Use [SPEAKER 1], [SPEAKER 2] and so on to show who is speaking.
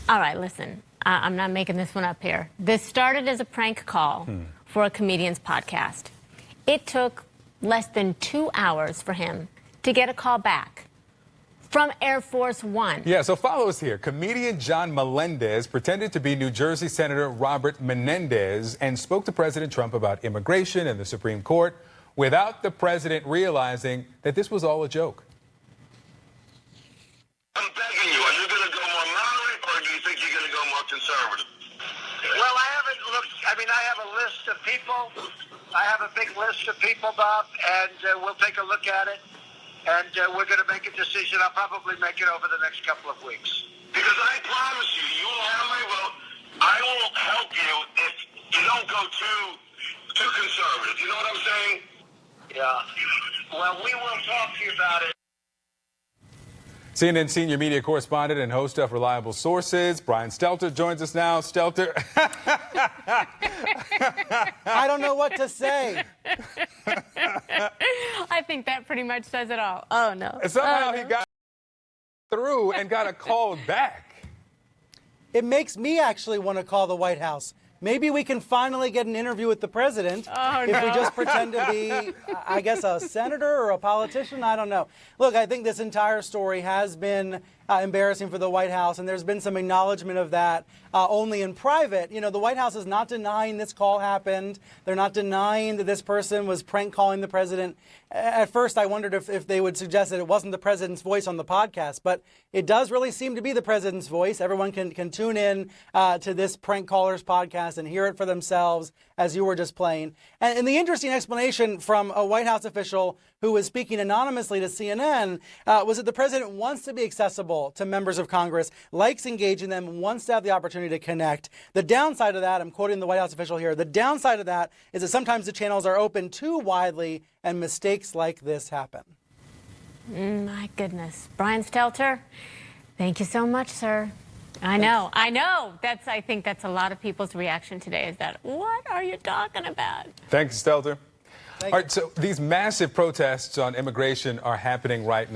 [SPEAKER 1] All right, listen, I'm not making this one up here. This started as a prank call for a comedian's podcast. It took less than 2 hours for him to get a call back from Air Force One.
[SPEAKER 2] Yeah, so follow us here. Comedian John Melendez pretended to be New Jersey Senator Robert Menendez and spoke to President Trump about immigration and the Supreme Court without the president realizing that this was all a joke.
[SPEAKER 3] I'm begging you, are you going to go more moderate or do you think you're going to go more conservative?
[SPEAKER 4] Well, I haven't looked. I mean, I have a list of people. I have a big list of people, Bob, and we'll take a look at it. And we're going to make a decision. I'll probably make it over the next couple of weeks.
[SPEAKER 3] Because I promise you, you will have my vote. I will help you if you don't go too conservative. You know what I'm saying?
[SPEAKER 4] Yeah. Well, we will talk to you about it.
[SPEAKER 2] CNN senior media correspondent and host of Reliable Sources, Brian Stelter, joins us now. Stelter.
[SPEAKER 5] I don't know what to say.
[SPEAKER 1] I think that pretty much says it all. Oh, no.
[SPEAKER 2] Somehow
[SPEAKER 1] Oh, no.
[SPEAKER 2] he got through and got a call back.
[SPEAKER 5] It makes me actually want to call the White House. Maybe we can finally get an interview with the president if we just pretend to be, I guess, a senator or a politician. I don't know. Look, I think this entire story has been embarrassing for the White House, and there's been some acknowledgement of that only in private. You know, the White House is not denying this call happened. They're not denying that this person was prank calling the president. At first, I wondered if they would suggest that it wasn't the president's voice on the podcast, but it does really seem to be the president's voice. Everyone can tune in to this prank callers podcast and hear it for themselves, as you were just playing. And the interesting explanation from a White House official who was speaking anonymously to CNN was that the president wants to be accessible to members of Congress, likes engaging them, wants to have the opportunity to connect. The downside of that, I'm quoting the White House official here, the downside of that is that sometimes the channels are open too widely and mistakes like this happen.
[SPEAKER 1] My goodness. Brian Stelter, thank you so much, sir. I know. I think that's a lot of people's reaction today is that, what are you talking about?
[SPEAKER 2] Thanks, Stelter.
[SPEAKER 5] Thank
[SPEAKER 2] All
[SPEAKER 5] you.
[SPEAKER 2] right, so these massive protests on immigration are happening right now.